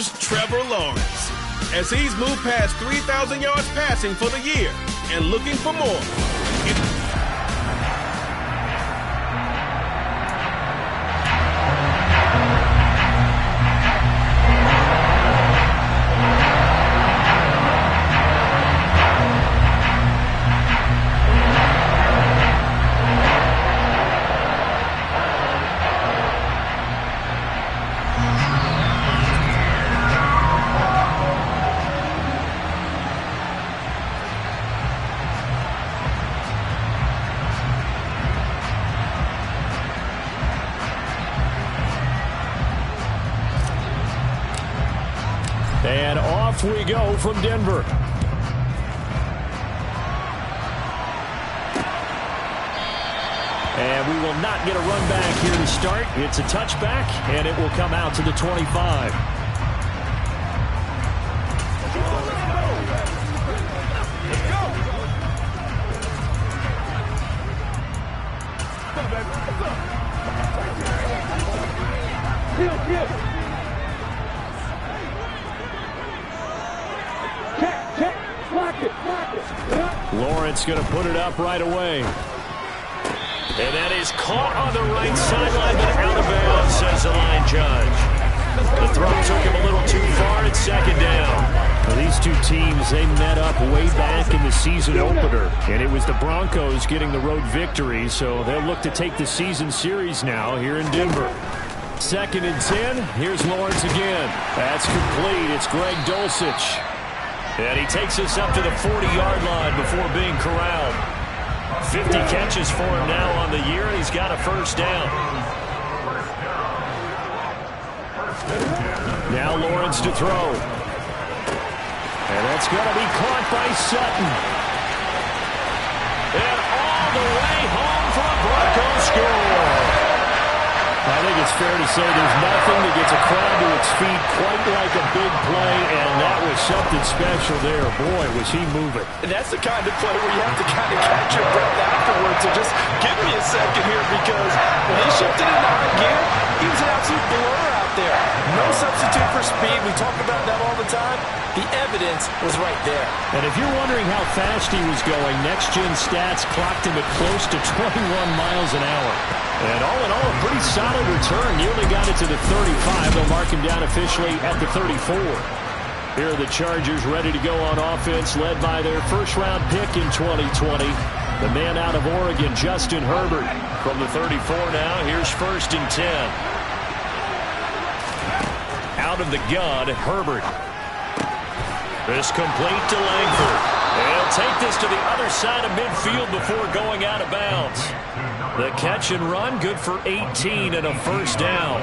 Denver's Trevor Lawrence, as he's moved past 3,000 yards passing for the year and looking for more. And off we go from Denver. And we will not get a run back here to start. It's a touchback, and it will come out to the 25. Lawrence going to put it up right away. And that is caught on the right sideline, but out of bounds, says the line judge. The throw took him a little too far. It's second down. Well, these two teams, they met up way back in the season opener, and it was the Broncos getting the road victory, so they'll look to take the season series now here in Denver. 2nd and 10. Here's Lawrence again. That's complete. It's Greg Dulcich. And he takes us up to the 40-yard line before being corralled. 50 catches for him now on the year, and he's got a first down. Now Lawrence to throw. And that's going to be caught by Sutton. And all the way home for a Broncos score. I think it's fair to say there's nothing that gets a crowd to its feet quite like a big play, and that was something special there. Boy, was he moving. And that's the kind of play where you have to kind of catch your breath afterwards. So just give me a second here, because when he shifted into high gear, he was an absolute blur out there. No substitute for speed. We talk about that all the time. The evidence was right there. And if you're wondering how fast he was going, Next Gen Stats clocked him at close to 21 miles an hour. And all in all, a pretty solid return. Nearly got it to the 35. They'll mark him down officially at the 34. Here are the Chargers ready to go on offense, led by their first-round pick in 2020. The man out of Oregon, Justin Herbert. From the 34 now, here's 1st and 10. Out of the gun, Herbert. This complete to Langford. And he'll take this to the other side of midfield before going out of bounds. The catch and run, good for 18 and a first down.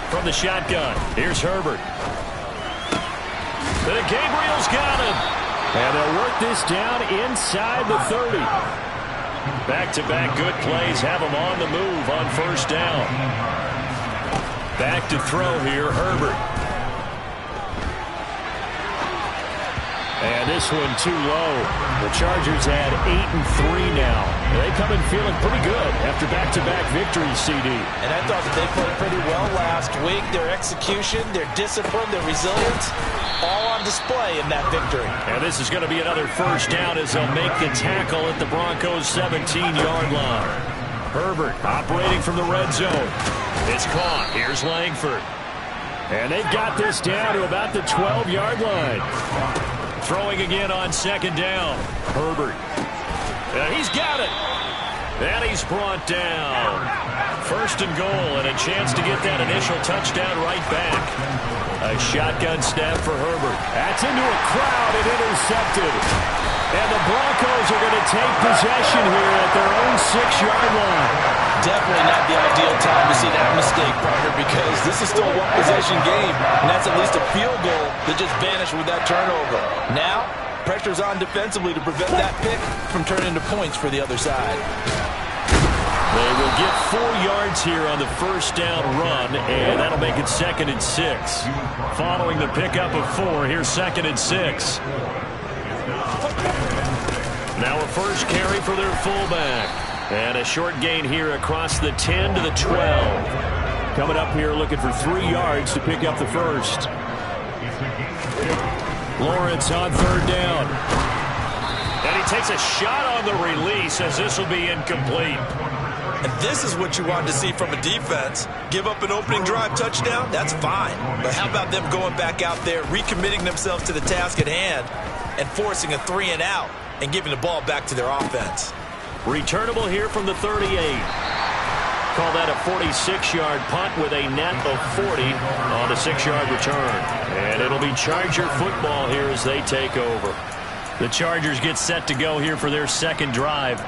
From the shotgun, here's Herbert. Gabriel's got him. And they'll work this down inside the 30. Back-to-back good plays have him on the move on first down. Back to throw here, Herbert. And this one too low. The Chargers had 8-3 now. They come in feeling pretty good after back-to-back victories, CD. And I thought that they played pretty well last week. Their execution, their discipline, their resilience, all on display in that victory. And this is going to be another first down as they'll make the tackle at the Broncos' 17-yard line. Herbert operating from the red zone. It's caught. Here's Langford. And they've got this down to about the 12-yard line. Throwing again on second down. Herbert. He's got it. And he's brought down. First and goal, and a chance to get that initial touchdown right back. A shotgun snap for Herbert. That's into a crowd and intercepted. And the Broncos are going to take possession here at their own 6-yard line. Definitely not the ideal time to see that mistake, partner, because this is still a one-possession game, and that's at least a field goal that just vanished with that turnover. Now, pressure's on defensively to prevent that pick from turning into points for the other side. They will get 4 yards here on the first down run, and that'll make it 2nd and 6. Following the pickup of 4, here's 2nd and 6. Now a first carry for their fullback. And a short gain here across the 10 to the 12. Coming up here looking for 3 yards to pick up the first. Lawrence on third down. And he takes a shot on the release as this will be incomplete. And this is what you wanted to see from a defense. Give up an opening drive touchdown, that's fine. But how about them going back out there, recommitting themselves to the task at hand, and forcing a 3-and-out and giving the ball back to their offense. Returnable here from the 38. Call that a 46-yard punt with a net of 40 on a 6-yard return. And it'll be Charger football here as they take over. The Chargers get set to go here for their second drive.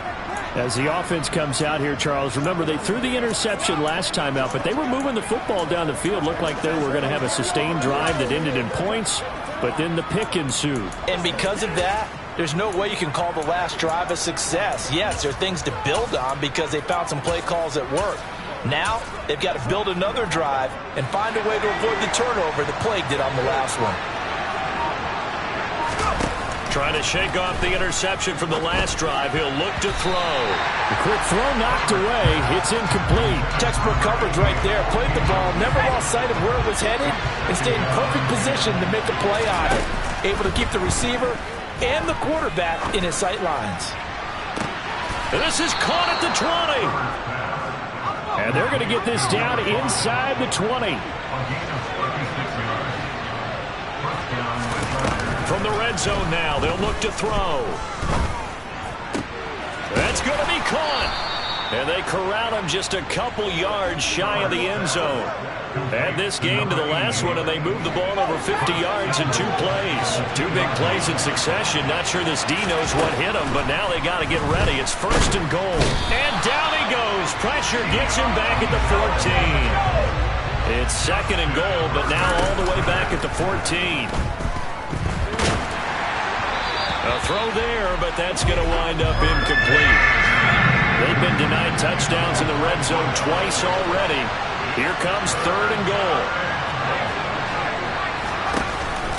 As the offense comes out here, Charles, remember they threw the interception last time out, but they were moving the football down the field. Looked like they were going to have a sustained drive that ended in points, but then the pick ensued. And because of that, there's no way you can call the last drive a success. Yes, there are things to build on because they found some play calls that work. Now, they've got to build another drive and find a way to avoid the turnover that plagued it on the last one. Trying to shake off the interception from the last drive. He'll look to throw. The quick throw knocked away. It's incomplete. Textbook coverage right there. Played the ball, never lost sight of where it was headed, and stayed in perfect position to make a play on it. Able to keep the receiver and the quarterback in his sight lines. This is caught at the 20. And they're going to get this down inside the 20. From the red zone now, they'll look to throw. That's going to be caught. And they corral him just a couple yards shy of the end zone. Add this game to the last one, and they move the ball over 50 yards in 2 plays. 2 big plays in succession. Not sure this D knows what hit him, but now they got to get ready. It's first and goal. And down he goes. Pressure gets him back at the 14. It's second and goal, but now all the way back at the 14. A throw there, but that's going to wind up incomplete. They've been denied touchdowns in the red zone twice already. Here comes third and goal.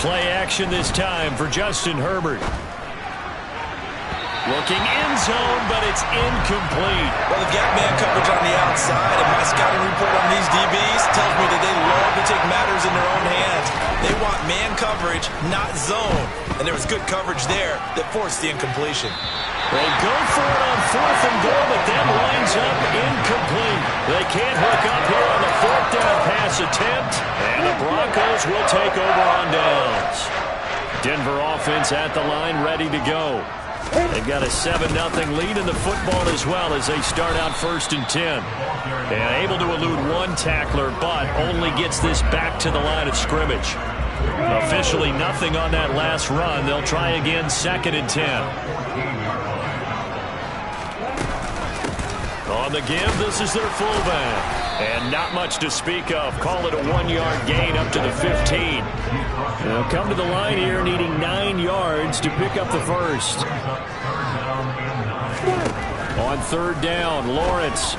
Play action this time for Justin Herbert. Looking end zone, but it's incomplete. Well, the gap man coverage on the outside, and my scouting report on these DBs tells me that they love to take matters in their own hands. They want man coverage, not zone. And there was good coverage there that forced the incompletion. They go for it on fourth and goal, but then winds up incomplete. They can't hook up here on the fourth down pass attempt, and the Broncos will take over on downs. Denver offense at the line, ready to go. They've got a 7-0 lead in the football as well as they start out first and 10. And able to elude one tackler, but only gets this back to the line of scrimmage. Officially nothing on that last run. They'll try again second and 10. On the give, this is their fullback. And not much to speak of. Call it a 1-yard gain up to the 15. They'll come to the line here needing 9 yards to pick up the first. On third down, Lawrence.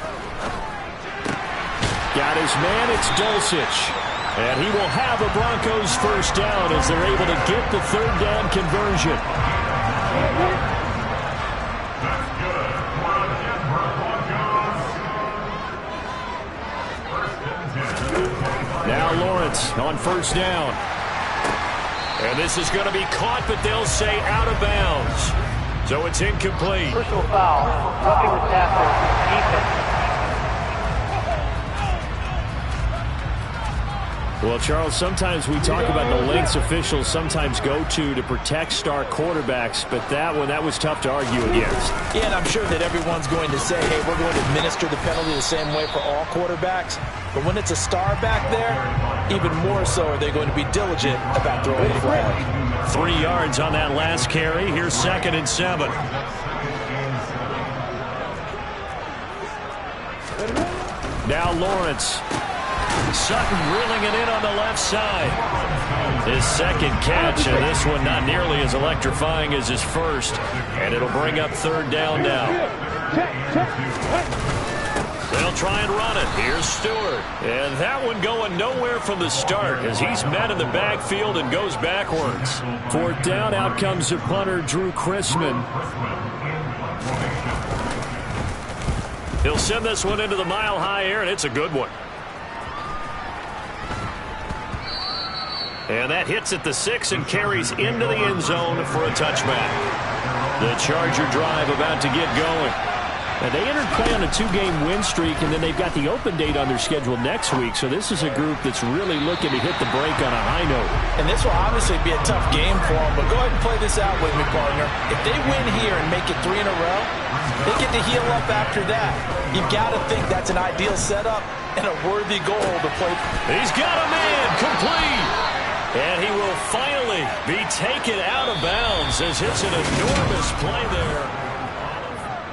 Got his man, it's Dulcich. And he will have a Broncos first down as they're able to get the third down conversion. Now Lawrence on first down. And this is going to be caught, but they'll say out of bounds. So it's incomplete. Personal foul, roughing the tackle, defense. Well, Charles, sometimes we talk about the lengths officials sometimes go to protect star quarterbacks, but that one, that was tough to argue against. Yeah, and I'm sure that everyone's going to say, hey, we're going to administer the penalty the same way for all quarterbacks. But when it's a star back there, even more so are they going to be diligent about throwing the flag. 3 yards on that last carry. Here's second and 7. Now Lawrence. Sutton reeling it in on the left side. His second catch, and this one not nearly as electrifying as his first. And it'll bring up third down now. They'll try and run it. Here's Stewart. And that one going nowhere from the start as he's met in the backfield and goes backwards. Fourth down, out comes the punter, Drew Chrisman. He'll send this one into the mile-high air, and it's a good one. And that hits at the 6 and carries into the end zone for a touchback. The Charger drive about to get going. And they entered play on a 2-game win streak, and then they've got the open date on their schedule next week. So this is a group that's really looking to hit the break on a high note. And this will obviously be a tough game for them, but go ahead and play this out with me, partner. If they win here and make it 3 in a row, they get to heal up after that. You've got to think that's an ideal setup and a worthy goal to play. He's got a man complete. And he will finally be taken out of bounds as it's an enormous play there.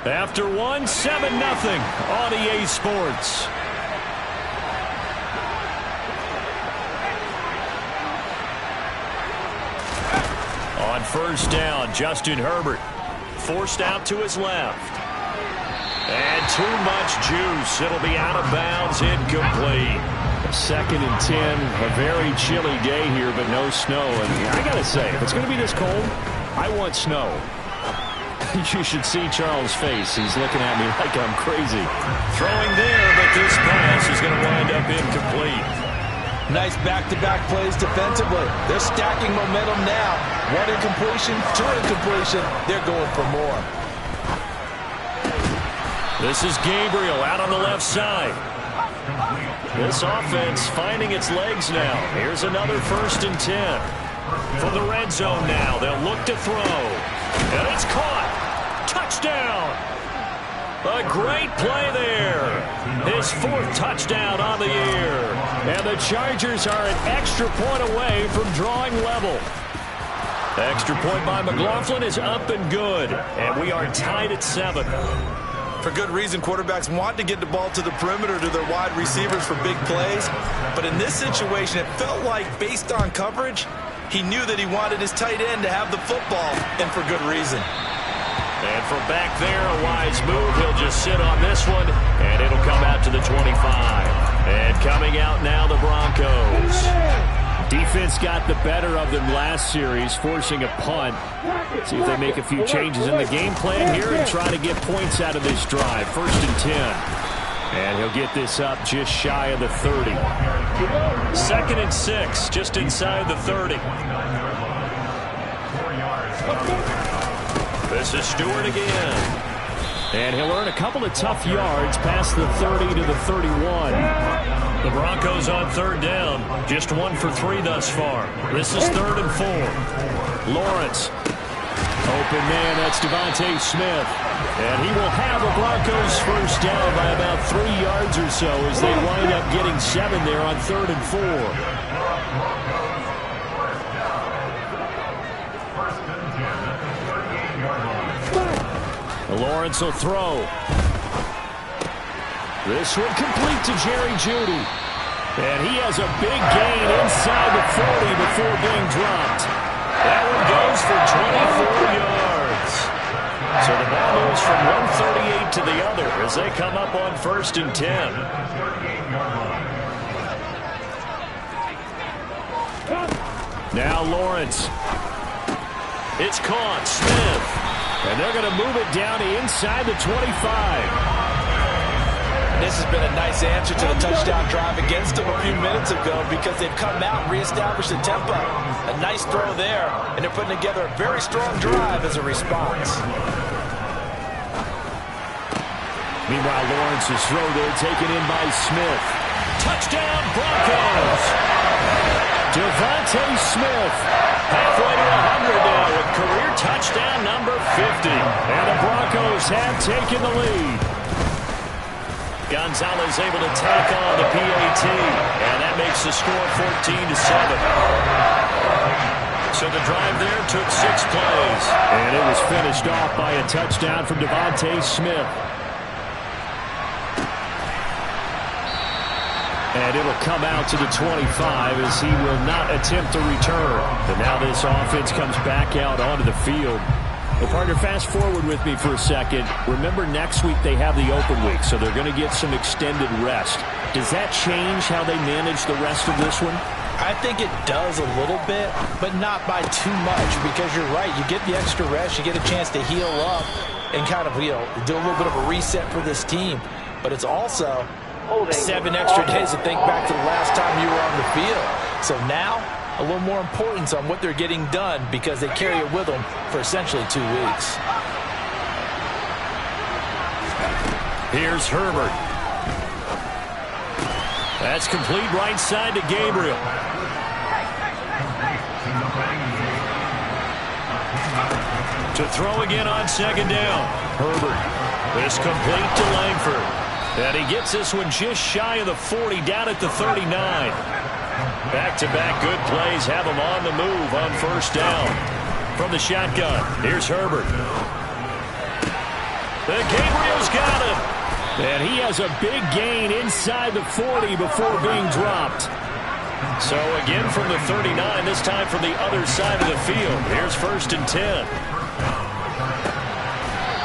After 1, 7-0 on EA Sports. On first down, Justin Herbert forced out to his left. And too much juice. It'll be out of bounds, incomplete. 2nd and 10, a very chilly day here, but no snow. And I got to say, if it's going to be this cold, I want snow. You should see Charles' face. He's looking at me like I'm crazy. Throwing there, but this pass is going to wind up incomplete. Nice back-to-back plays defensively. They're stacking momentum now. 1 incompletion, 2 incompletion. They're going for more. This is Gabriel out on the left side. This offense finding its legs now. Here's another 1st and 10. From the red zone now, they'll look to throw. And it's caught. Touchdown. A great play there. His 4th touchdown on the year. And the Chargers are an extra point away from drawing level. Extra point by McLaughlin is up and good. And we are tied at 7. For good reason, quarterbacks want to get the ball to the perimeter to their wide receivers for big plays. But in this situation, it felt like, based on coverage, he knew that he wanted his tight end to have the football, and for good reason. And from back there, a wise move. He'll just sit on this one, and it'll come out to the 25. And coming out now, the Broncos. Defense got the better of them last series, forcing a punt. See if they make a few changes in the game plan here and try to get points out of this drive. 1st and 10. And he'll get this up just shy of the 30. 2nd and 6, just inside the 30. This is Stewart again. And he'll earn a couple of tough yards past the 30 to the 31. The Broncos on 3rd down. Just 1 for 3 thus far. This is 3rd and 4. Lawrence. Open man, that's Devontae Smith. And he will have a Broncos 1st down by about 3 yards or so as they wind up getting 7 there on 3rd and 4. Lawrence will throw. This one complete to Jerry Jeudy. And he has a big gain inside the 40 before being dropped. That one goes for 24 yards. So the ball moves from 138 to the other as they come up on 1st and 10. Now Lawrence. It's caught. Smith. And they're going to move it down to inside the 25. This has been a nice answer to the touchdown drive against them a few minutes ago because they've come out and reestablished the tempo. A nice throw there, and they're putting together a very strong drive as a response. Meanwhile, Lawrence's throw there taken in by Smith. Touchdown, Broncos! Devontae Smith, halfway to 100 now with career touchdown number 50. And the Broncos have taken the lead. Gonzalez able to tack on the PAT, and that makes the score 14 to 7. So the drive there took 6 plays. And it was finished off by a touchdown from Devontae Smith. And it'll come out to the 25 as he will not attempt to return. But now this offense comes back out onto the field. Well, partner, fast forward with me for a second. Remember, next week they have the open week, so they're going to get some extended rest. Does that change how they manage the rest of this one? I think it does a little bit, but not by too much, because you're right. You get the extra rest, you get a chance to heal up and kind of, do a little bit of a reset for this team. But it's also 7 extra days to think back to the last time you were on the field. So now a little more importance on what they're getting done because they carry it with them for essentially 2 weeks. Here's Herbert. That's complete right side to Gabriel. To throw again on second down. Herbert. This complete to Langford. And he gets this one just shy of the 40, down at the 39. Back-to-back good plays have him on the move on first down. From the shotgun, here's Herbert. Gabriel's got him. And he has a big gain inside the 40 before being dropped. So again from the 39, this time from the other side of the field. Here's 1st and 10.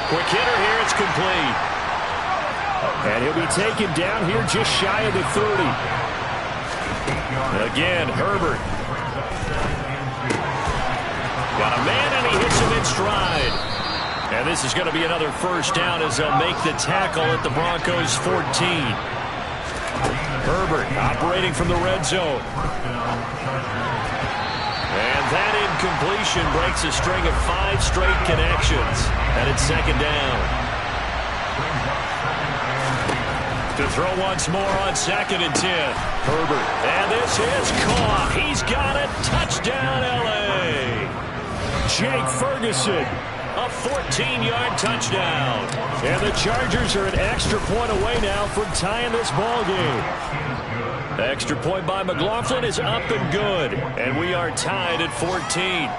Quick hitter here, it's complete. And he'll be taken down here just shy of the 30. Again, Herbert. Got a man and he hits him in stride. And this is going to be another first down as they'll make the tackle at the Broncos 14. Herbert operating from the red zone. And that incompletion breaks a string of 5 straight connections. And it's second down. To throw once more on 2nd and 10. Herbert. And this is caught. He's got it. Touchdown, L.A. Jake Ferguson. A 14-yard touchdown. And the Chargers are an extra point away now from tying this ball game. The extra point by McLaughlin is up and good. And we are tied at 14.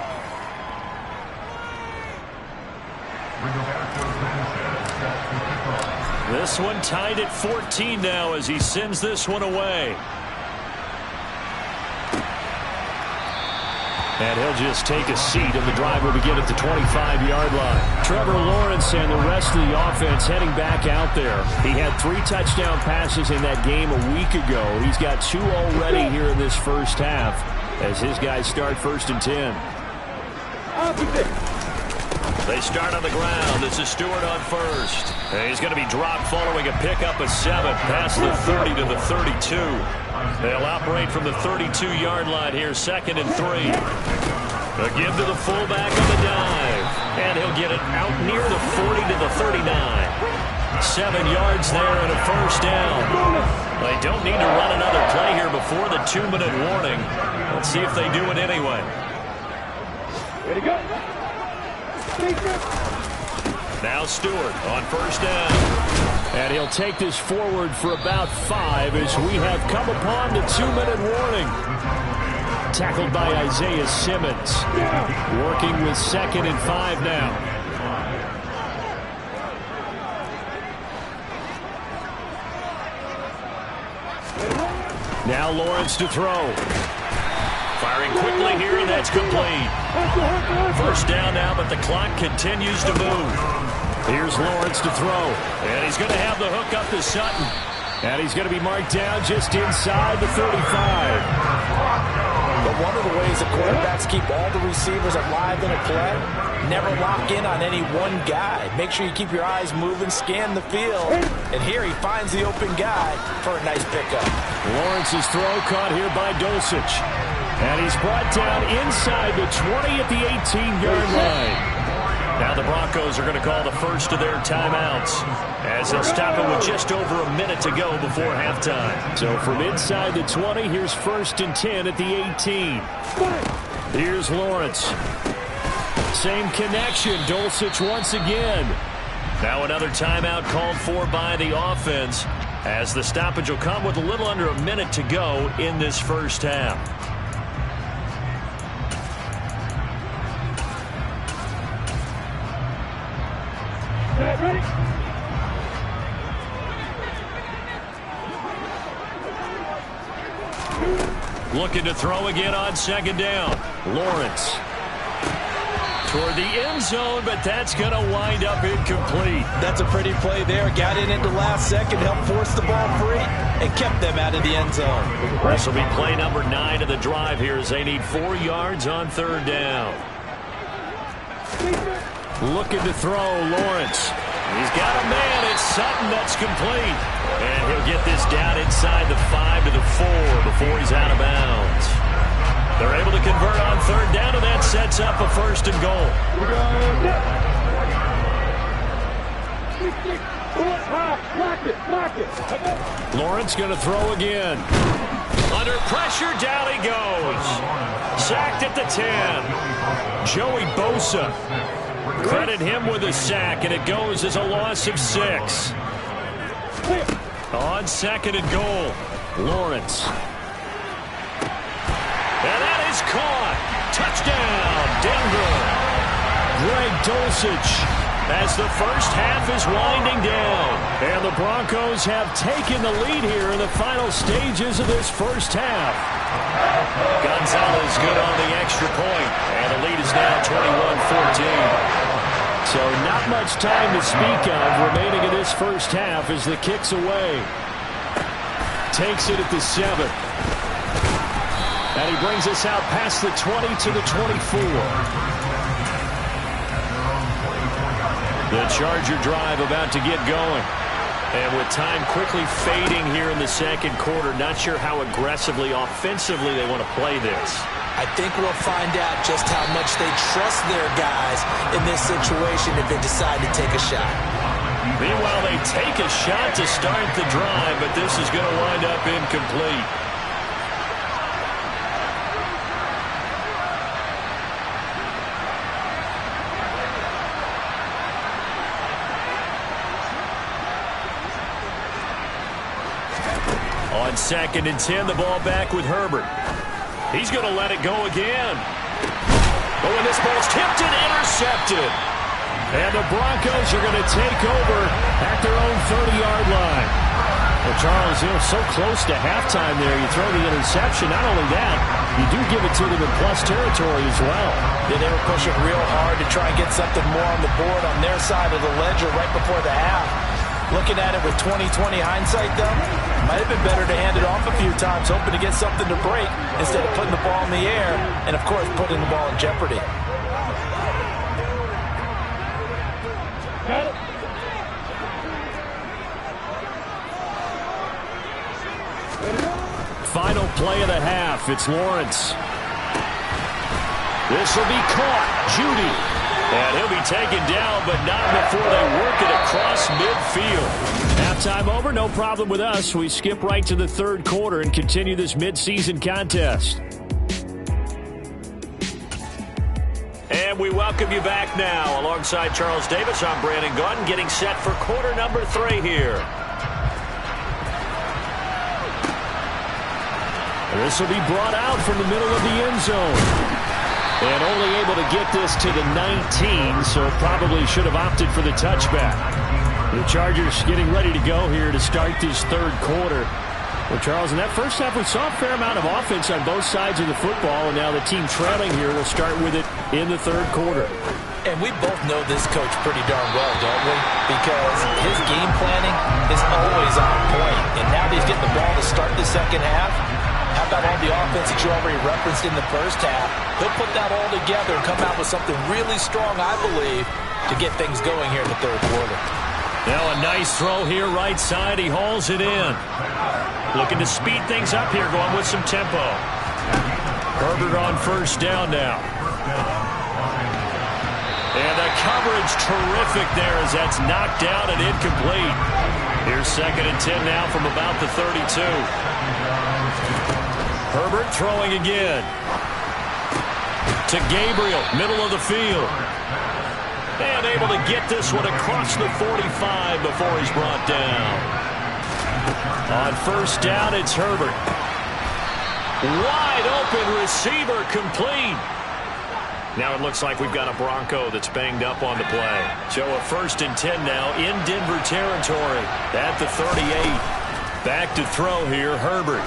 This one tied at 14 now as he sends this one away. And he'll just take a seat, and the drive will begin at the 25-yard line. Trevor Lawrence and the rest of the offense heading back out there. He had 3 touchdown passes in that game a week ago. He's got 2 already here in this first half as his guys start 1st and 10. They start on the ground. This is Stewart on first. And he's going to be dropped following a pickup of 7 past the 30 to the 32. They'll operate from the 32-yard line here, 2nd and 3. A give to the fullback on the dive. And he'll get it out near the 40 to the 39. 7 yards there and a first down. They don't need to run another play here before the 2-minute warning. Let's see if they do it anyway. Ready to go. Now Stewart on first down. And he'll take this forward for about 5 as we have come upon the 2-minute warning. Tackled by Isaiah Simmons. Working with 2nd and 5 now. Now Lawrence to throw. Firing quickly here, and that's complete. First down now, but the clock continues to move. Here's Lawrence to throw. And he's going to have the hook up to Sutton. And he's going to be marked down just inside the 35. But one of the ways that quarterbacks keep all the receivers alive in a play, never lock in on any one guy. Make sure you keep your eyes moving, scan the field. And here he finds the open guy for a nice pickup. Lawrence's throw caught here by Dulcich. And he's brought down inside the 20 at the 18-yard line. Now the Broncos are going to call the first of their timeouts as they'll stop it with just over a minute to go before halftime. So from inside the 20, here's 1st and 10 at the 18. Here's Lawrence. Same connection. Dulcich once again. Now another timeout called for by the offense as the stoppage will come with a little under a minute to go in this first half. Ready? Looking to throw again on 2nd down. Lawrence toward the end zone, but that's going to wind up incomplete. That's a pretty play there. Got in at the last second, helped force the ball free, and kept them out of the end zone. This will be play number 9 of the drive here as they need 4 yards on 3rd down. Looking to throw, Lawrence. He's got a man. It's Sutton. That's complete. And he'll get this down inside the 5 to the 4 before he's out of bounds. They're able third down, and that sets up a first and goal. Lawrence going to throw again. Under pressure, down he goes. Sacked at the 10. Joey Bosa. Credit him with a sack, and it goes as a loss of 6. On second and goal, Lawrence. And that is caught. Touchdown, Denver. Greg Dulcich as the first half is winding down. And the Broncos have taken the lead here in the final stages of this first half. Gonzalez good on the extra point, and the lead is now 21-14. So not much time to speak of remaining in this first half as the kick's away. Takes it at the 7. And he brings us out past the 20 to the 24. The Charger drive about to get going. And with time quickly fading here in the second quarter, not sure how aggressively, offensively they want to play this. I think we'll find out just how much they trust their guys in this situation if they decide to take a shot. Meanwhile, they take a shot to start the drive, but this is going to wind up incomplete. On second and 10, the ball back with Herbert. He's going to let it go again. Oh, and this ball's tipped and intercepted. And the Broncos are going to take over at their own 30-yard line. Well, Charles, so close to halftime there. You throw the interception. Not only that, you do give it to them in plus territory as well. Yeah, they were pushing real hard to try and get something more on the board on their side of the ledger right before the half. Looking at it with 20/20 hindsight, though, might have been better to hand it off a few times, hoping to get something to break instead of putting the ball in the air and, of course, putting the ball in jeopardy. Final play of the half. It's Lawrence. This will be caught. Judy. And he'll be taken down, but not before they work it across midfield. Halftime over, no problem with us. We skip right to the third quarter and continue this midseason contest. And we welcome you back now. Alongside Charles Davis, I'm Brandon Gaudin, getting set for quarter number 3 here. This will be brought out from the middle of the end zone. And only able to get this to the 19, so probably should have opted for the touchback. The Chargers getting ready to go here to start this third quarter. Well, Charles, in that first half, we saw a fair amount of offense on both sides of the football, and now the team trailing here will start with it in the third quarter. And we both know this coach pretty darn well, don't we? Because his game planning is always on point. And now that he's getting the ball to start the second half, how about all the offense that you already referenced in the first half? He'll put that all together and come out with something really strong, I believe, to get things going here in the third quarter. Now a nice throw here right side. He hauls it in. Looking to speed things up here, going with some tempo. Herbert on first down now. And the coverage terrific there as that's knocked down and incomplete. Here's second and 10 now from about the 32. Herbert throwing again. To Gabriel, middle of the field. And able to get this one across the 45 before he's brought down. On first down, it's Herbert. Wide open receiver complete. Now it looks like we've got a Bronco that's banged up on the play. So a first and 10 now in Denver territory at the 38. Back to throw here, Herbert.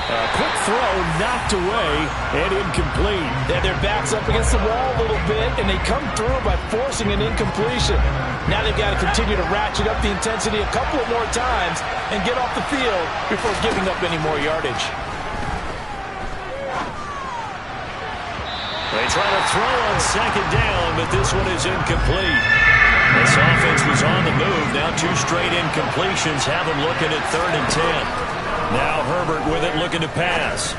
A quick throw knocked away and incomplete. Yeah, their back's up against the wall a little bit, and they come through by forcing an incompletion. Now they've got to continue to ratchet up the intensity a couple of more times and get off the field before giving up any more yardage. They try to throw on second down, but this one is incomplete. This offense was on the move. Now 2 straight incompletions have them looking at third and 10. Now Herbert with it, looking to pass.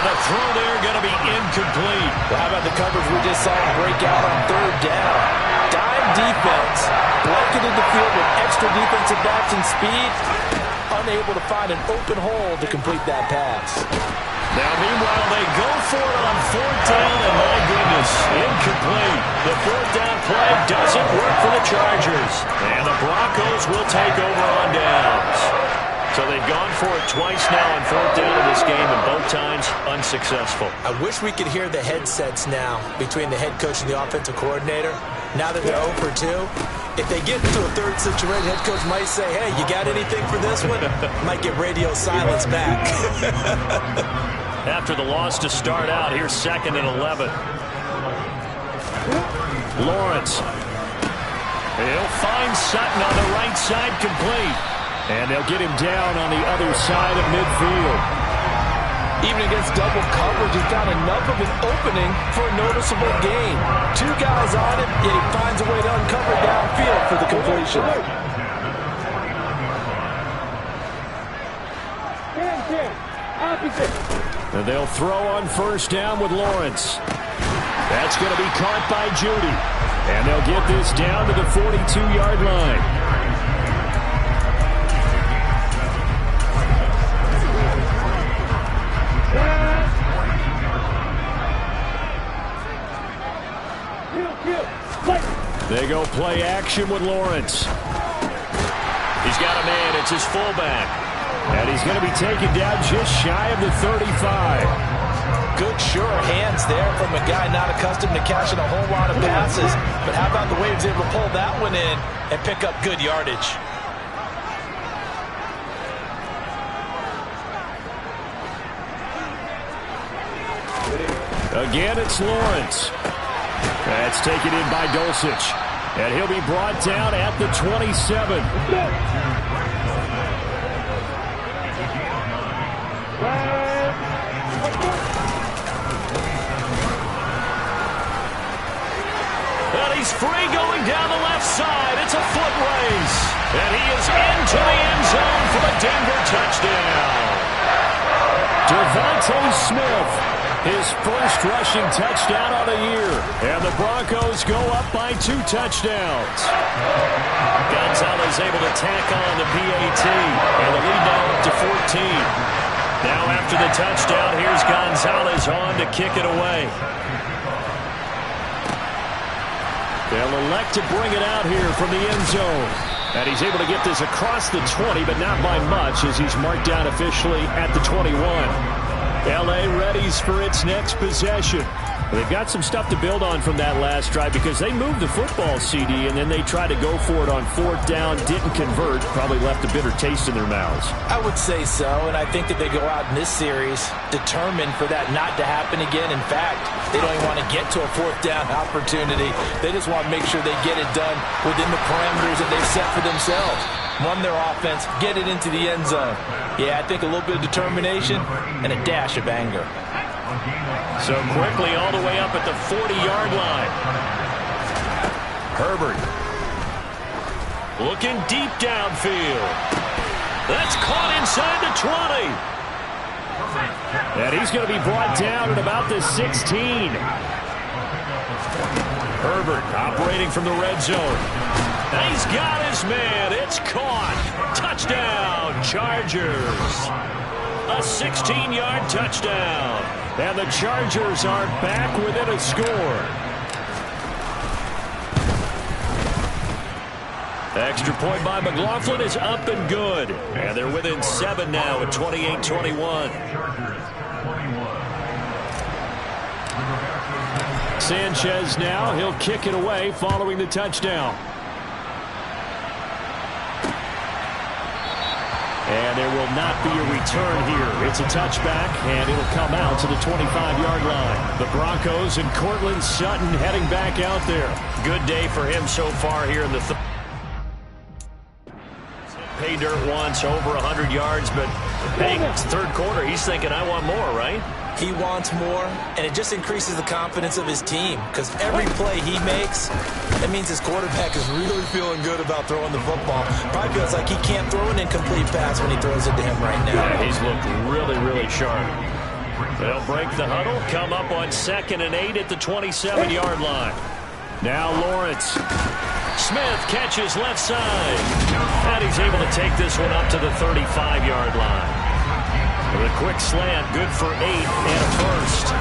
the throw there going to be incomplete. Well, how about the coverage we just saw break out on third down? Dime defense, blanketed the field with extra defensive backs and speed, unable to find an open hole to complete that pass. Now, meanwhile, they go for it on fourth down, and my goodness, incomplete. The fourth down play doesn't work for the Chargers, and the Broncos will take over on downs. So they've gone for it twice now on fourth down in this game, and both times unsuccessful. I wish we could hear the headsets now between the head coach and the offensive coordinator. Now that they're 0 for 2, if they get into a third situation, head coach might say, hey, you got anything for this one? Might get radio silence back. After the loss to start out, here's 2nd and 11. Lawrence. He'll find Sutton on the right side, complete. And they'll get him down on the other side of midfield. Even against double coverage, he found enough of an opening for a noticeable gain. 2 guys on him, yet he finds a way to uncover downfield for the completion. And they'll throw on first down with Lawrence. That's going to be caught by Judy. And they'll get this down to the 42-yard line. They go play action with Lawrence. He's got a man. It's his fullback. And he's going to be taken down just shy of the 35. Good, sure hands there from a guy not accustomed to catching a whole lot of passes. But how about the way he was able to pull that one in and pick up good yardage? Again, it's Lawrence. That's taken in by Dulcich. And he'll be brought down at the 27. And he's free going down the left side. It's a foot race. And he is into the end zone for the Denver touchdown. Devontae Smith. His first rushing touchdown on the year. And the Broncos go up by 2 touchdowns. Gonzalez able to tack on the PAT. And the lead now up to 14. Now after the touchdown, here's Gonzalez on to kick it away. They'll elect to bring it out here from the end zone. And he's able to get this across the 20, but not by much as he's marked down officially at the 21. L.A. readies for its next possession. They've got some stuff to build on from that last drive because they moved the football, CD, and then they tried to go for it on fourth down, didn't convert, probably left a bitter taste in their mouths. I would say so, and I think that they go out in this series determined for that not to happen again. In fact, they don't even want to get to a fourth down opportunity. They just want to make sure they get it done within the parameters that they've set for themselves. Run their offense, get it into the end zone. Yeah, I think a little bit of determination and a dash of anger. So quickly all the way up at the 40-yard line. Herbert. Looking deep downfield. That's caught inside the 20. And he's going to be brought down at about the 16. Herbert operating from the red zone. He's got his man. It's caught. Touchdown, Chargers. A 16-yard touchdown. And the Chargers are back within a score. Extra point by McLaughlin is up and good. And they're within 7 now at 28-21. Sanchez now. He'll kick it away following the touchdown. And there will not be a return here. It's a touchback, and it'll come out to the 25-yard line. The Broncos and Cortland Sutton heading back out there. Good day for him so far here in the pay dirt once, over 100 yards, but hey, it's third quarter. He's thinking, I want more, right? He wants more, and it just increases the confidence of his team because every play he makes, that means his quarterback is really feeling good about throwing the football. Probably feels like he can't throw an incomplete pass when he throws it to him right now. Yeah, he's looked really, really sharp. They'll break the huddle, come up on 2nd and 8 at the 27-yard line. Now Lawrence. Smith catches left side. And he's able to take this one up to the 35-yard line. With a quick slant, good for 8 and a first.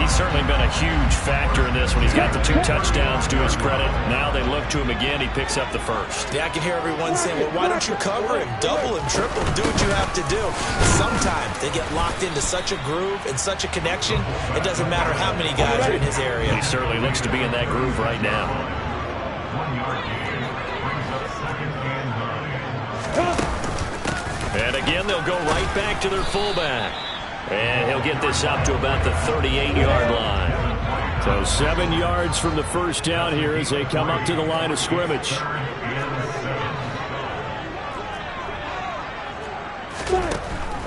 He's certainly been a huge factor in this when he's got the 2 touchdowns to his credit. Now they look to him again. He picks up the first. Yeah, I can hear everyone saying, well, why don't you cover him, double him, triple him, do what you have to do. Sometimes they get locked into such a groove and such a connection, it doesn't matter how many guys are in his area. He certainly looks to be in that groove right now. And again, they'll go right back to their fullback. And he'll get this up to about the 38-yard line. So 7 yards from the first down here as they come up to the line of scrimmage.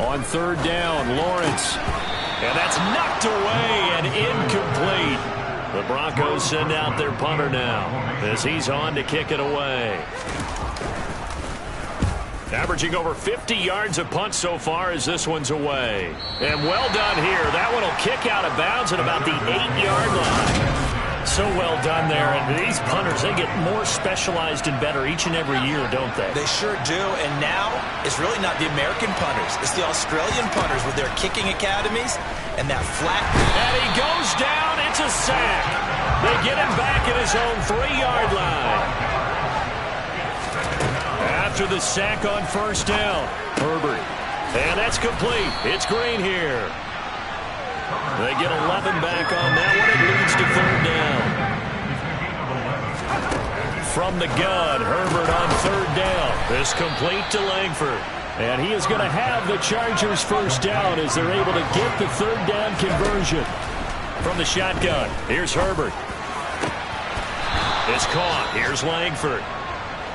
On 3rd down, Lawrence. And that's knocked away and incomplete. The Broncos send out their punter now as he's on to kick it away. Averaging over 50 yards a punt so far as this one's away. And well done here. That one will kick out of bounds at about the 8-yard line. So well done there. And these punters, they get more specialized and better each and every year, don't they? They sure do. And now it's really not the American punters. It's the Australian punters with their kicking academies and that flat. And he goes down. It's a sack. They get him back at his own 3-yard line. After the sack on 1st down, Herbert. And that's complete. It's Green here. They get 11 back on that one. It leads to 3rd down. From the gun, Herbert on 3rd down. This complete to Langford. And he is going to have the Chargers 1st down as they're able to get the 3rd down conversion. From the shotgun, here's Herbert. It's caught. Here's Langford.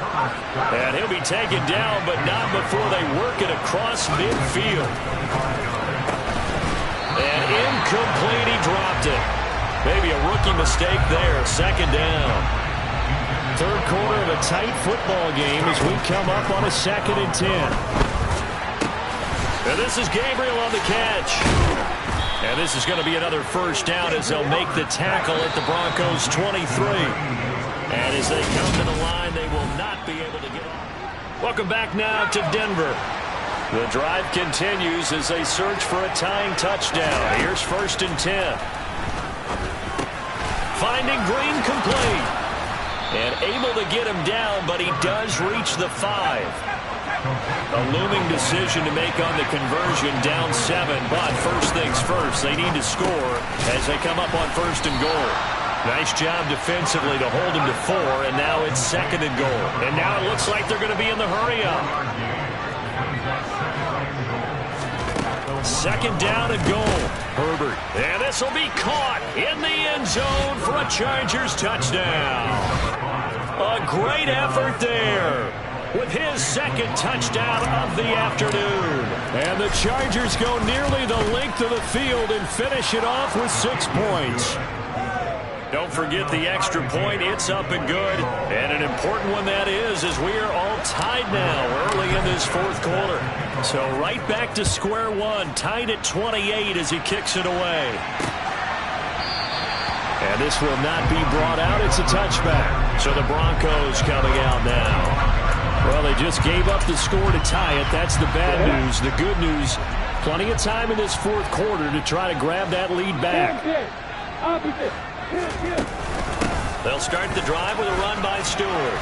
And he'll be taken down, but not before they work it across midfield. And incomplete, he dropped it. Maybe a rookie mistake there, 2nd down. 3rd quarter of a tight football game as we come up on a 2nd and 10. And this is Gabriel on the catch. And this is going to be another 1st down as they'll make the tackle at the Broncos' 23. And as they come to the line, they will not be able to get off. Welcome back now to Denver. The drive continues as they search for a tying touchdown. Here's 1st and 10. Finding Green complete. And able to get him down, but he does reach the 5. A looming decision to make on the conversion, down 7. But first things first, they need to score as they come up on 1st and goal. Nice job defensively to hold him to 4, and now it's 2nd and goal. And now it looks like they're going to be in the hurry-up. 2nd down and goal. Herbert. And this will be caught in the end zone for a Chargers touchdown. A great effort there with his 2nd touchdown of the afternoon. And the Chargers go nearly the length of the field and finish it off with 6 points. Don't forget the extra point. It's up and good. And an important one that is, as we are all tied now early in this 4th quarter. So right back to square one, tied at 28 as he kicks it away. And this will not be brought out. It's a touchback. So the Broncos coming out now. Well, they just gave up the score to tie it. That's the bad news. The good news, plenty of time in this 4th quarter to try to grab that lead back. They'll start the drive with a run by Stewart.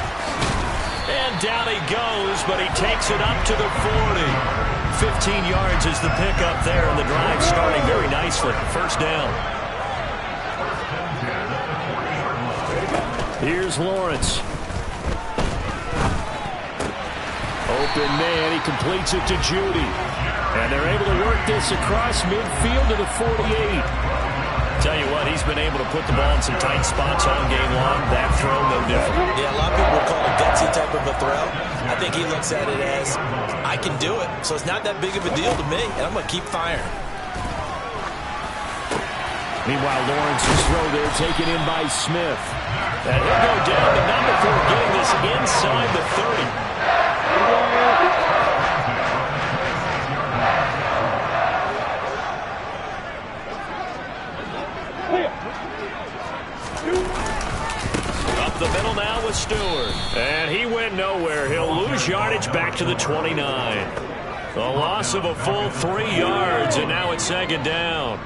And down he goes, but he takes it up to the 40. 15 yards is the pickup there, and the drive starting very nicely. 1st down. Here's Lawrence. Open man, he completes it to Judy. And they're able to work this across midfield to the 48. Tell you what, he's been able to put the ball in some tight spots all game long. That throw, no different. Yeah, a lot of people would call it a gutsy type of a throw. I think he looks at it as, I can do it. So it's not that big of a deal to me, and I'm going to keep firing. Meanwhile, Lawrence's throw there taken in by Smith. And he'll go down, but not before getting this inside the 30. Stewart. And he went nowhere. He'll lose yardage back to the 29. A loss of a full 3 yards, and now it's second down.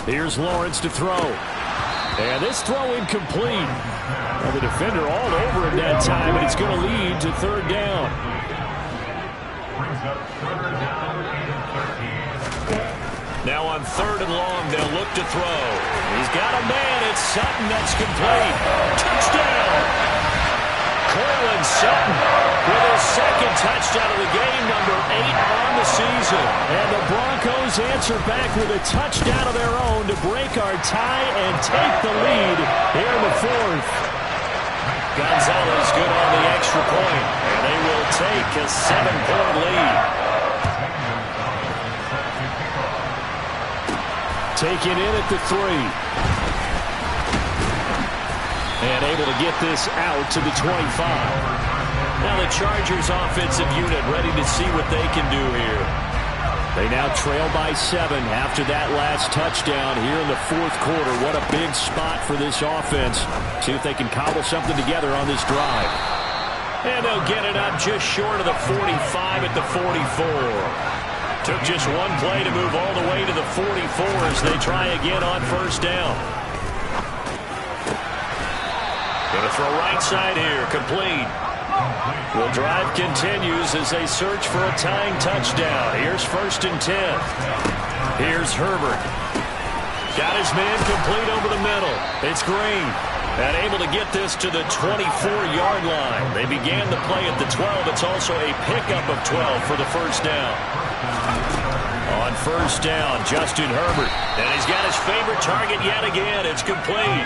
Here's Lawrence to throw. And this throw incomplete. Well, the defender all over him that time, and it's going to lead to third down. Now on third and long, they'll look to throw. He's got a man. It's Sutton. That's complete. Touchdown! Cortland Sutton with his second touchdown of the game, number 8 on the season. And the Broncos answer back with a touchdown of their own to break our tie and take the lead here in the fourth. Gonzalez good on the extra point, and they will take a 7-point lead. Taken in at the 3. And able to get this out to the 25. Now the Chargers offensive unit ready to see what they can do here. They now trail by 7 after that last touchdown here in the fourth quarter. What a big spot for this offense. See if they can cobble something together on this drive. And they'll get it up just short of the 45 at the 44. Took just one play to move all the way to the 44 as they try again on first down. Going to throw right side here, complete. The drive continues as they search for a tying touchdown. Here's first and 10. Here's Herbert. Got his man complete over the middle. It's Green. And able to get this to the 24-yard line. They began the play at the 12. It's also a pickup of 12 for the first down. On first down, Justin Herbert. And he's got his favorite target yet again. It's complete.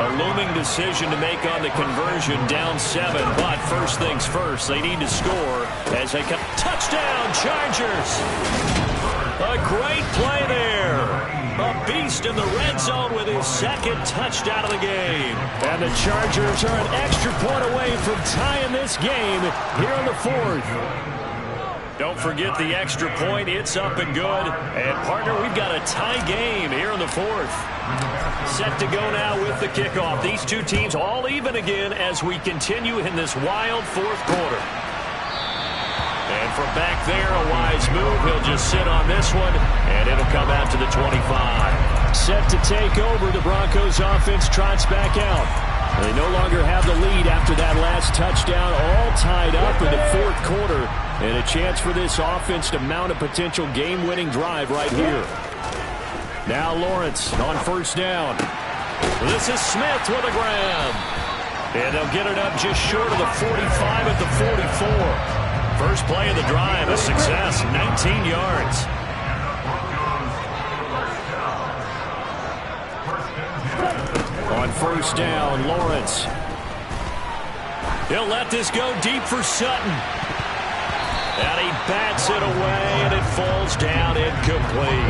A looming decision to make on the conversion, down 7. But first things first, they need to score as they come. Touchdown, Chargers! A great play there. A beast in the red zone with his second touchdown of the game. And the Chargers are an extra point away from tying this game here in the fourth. Don't forget the extra point. It's up and good. And, partner, we've got a tie game here in the fourth. Set to go now with the kickoff. These two teams all even again as we continue in this wild fourth quarter. And from back there, a wise move. He'll just sit on this one, and it'll come out to the 25. Set to take over. The Broncos offense trots back out. They no longer have the lead after that last touchdown, all tied up in the fourth quarter. And a chance for this offense to mount a potential game-winning drive right here. Now Lawrence on first down. This is Smith with a grab. And they'll get it up just short of the 45 at the 44. First play of the drive, a success, 19 yards. On first down, Lawrence. He'll let this go deep for Sutton. And he bats it away, and it falls down incomplete.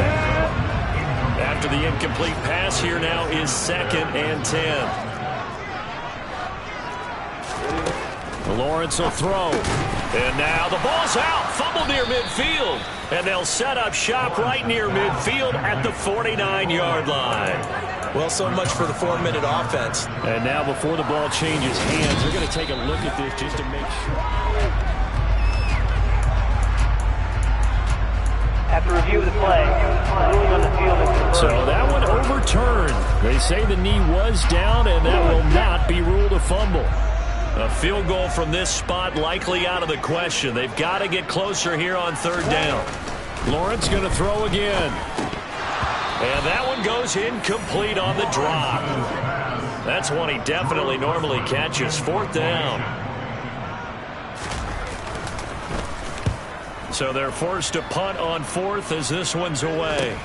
After the incomplete pass, here now is second and 10. Lawrence will throw. And now the ball's out. Fumble near midfield. And they'll set up shop right near midfield at the 49-yard line. Well, so much for the 4-minute offense. And now before the ball changes hands, they're going to take a look at this just to make sure. After review of the play, ruling on the field is confirmed. So that one overturned. They say the knee was down, and that will not be ruled a fumble. A field goal from this spot likely out of the question. They've got to get closer here on third down. Lawrence going to throw again. And that one goes incomplete on the drop. That's one he definitely normally catches. Fourth down. So they're forced to punt on fourth as this one's away.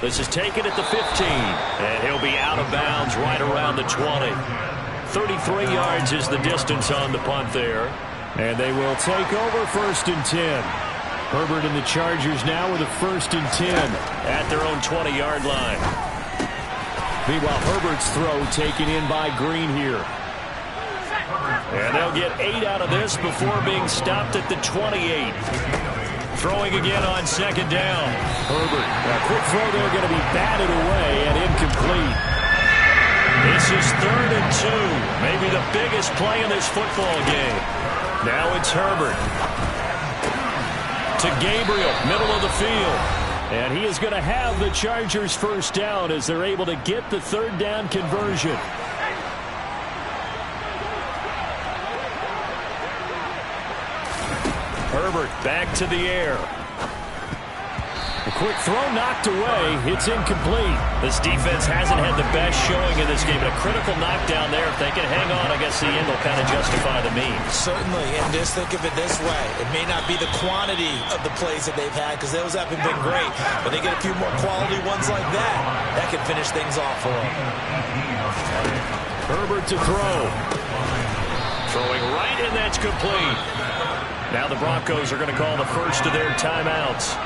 This is taken at the 15. And he'll be out of bounds right around the 20. 33 yards is the distance on the punt there. And they will take over first and 10. Herbert and the Chargers now with a first and 10 at their own 20-yard line. Meanwhile, Herbert's throw taken in by Green here. And they'll get 8 out of this before being stopped at the 28. Throwing again on second down. Herbert. A quick throw there going to be batted away and incomplete. This is 3rd and 2. Maybe the biggest play in this football game. Now it's Herbert. To Gabriel, middle of the field. And he is going to have the Chargers first down as they're able to get the 3rd down conversion. Herbert back to the air. A quick throw knocked away. It's incomplete. This defense hasn't had the best showing in this game. But a critical knockdown there. If they can hang on, I guess the end will kind of justify the means. Certainly, and just think of it this way. It may not be the quantity of the plays that they've had because those haven't been great. But they get a few more quality ones like that. That can finish things off for them. Herbert to throw. Throwing right, and that's complete. Now the Broncos are going to call the first of their timeouts.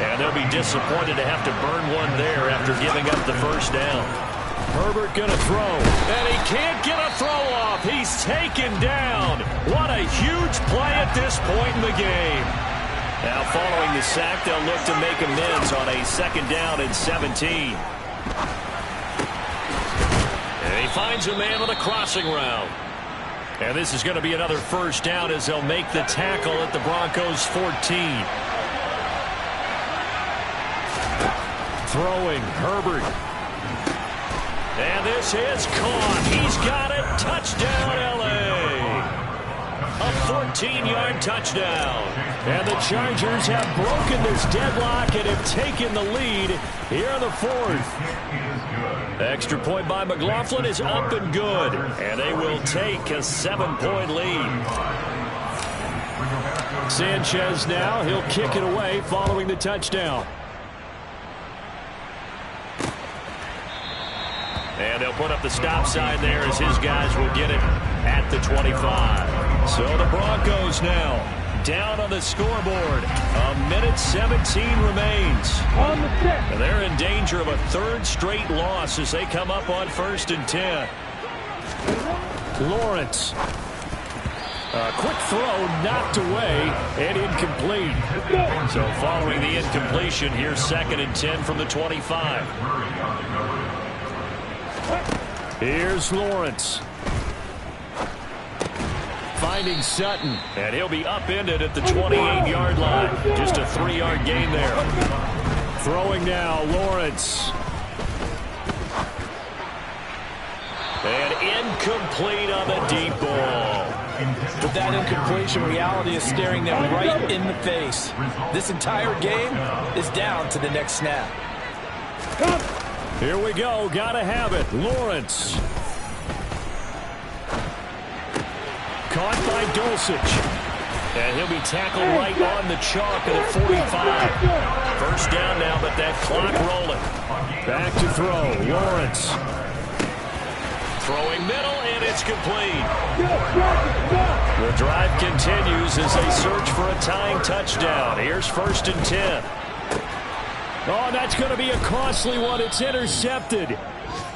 And they'll be disappointed to have to burn one there after giving up the first down. Herbert going to throw. And he can't get a throw off. He's taken down. What a huge play at this point in the game. Now following the sack, they'll look to make amends on a 2nd down and 17. And he finds a man on the crossing route. And this is going to be another first down as they'll make the tackle at the Broncos 14. Throwing, Herbert. And this is caught. He's got it. Touchdown, L.A. A 14-yard touchdown. And the Chargers have broken this deadlock and have taken the lead here in the 4th. Extra point by McLaughlin is up and good. And they will take a 7-point lead. Sanchez now. He'll kick it away following the touchdown. And they'll put up the stop sign there as his guys will get it at the 25. So the Broncos now down on the scoreboard. 1:17 remains. And they're in danger of a 3rd straight loss as they come up on 1st and 10. Lawrence. A quick throw knocked away and incomplete. So following the incompletion, here's 2nd and 10 from the 25. Here's Lawrence. Finding Sutton. And he'll be upended at the 28-yard line. Just a 3-yard gain there. Throwing now, Lawrence. And incomplete on the deep ball. With that incompletion, reality is staring them right in the face. This entire game is down to the next snap. Here we go. Gotta have it. Lawrence. Caught by Dulcich. And he'll be tackled right on the chalk at the 45. First down now, but that clock rolling. Back to throw. Lawrence. Throwing middle, and it's complete. The drive continues as they search for a tying touchdown. Here's 1st and 10. Oh, that's going to be a costly one. It's intercepted.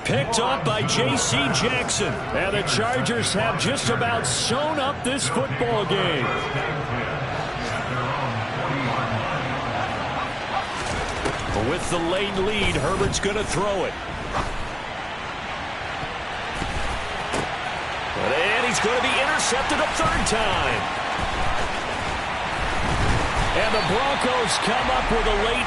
Picked up by J.C. Jackson. And the Chargers have just about sewn up this football game. With the late lead, Herbert's going to throw it. And he's going to be intercepted a 3rd time. And the Broncos come up with a late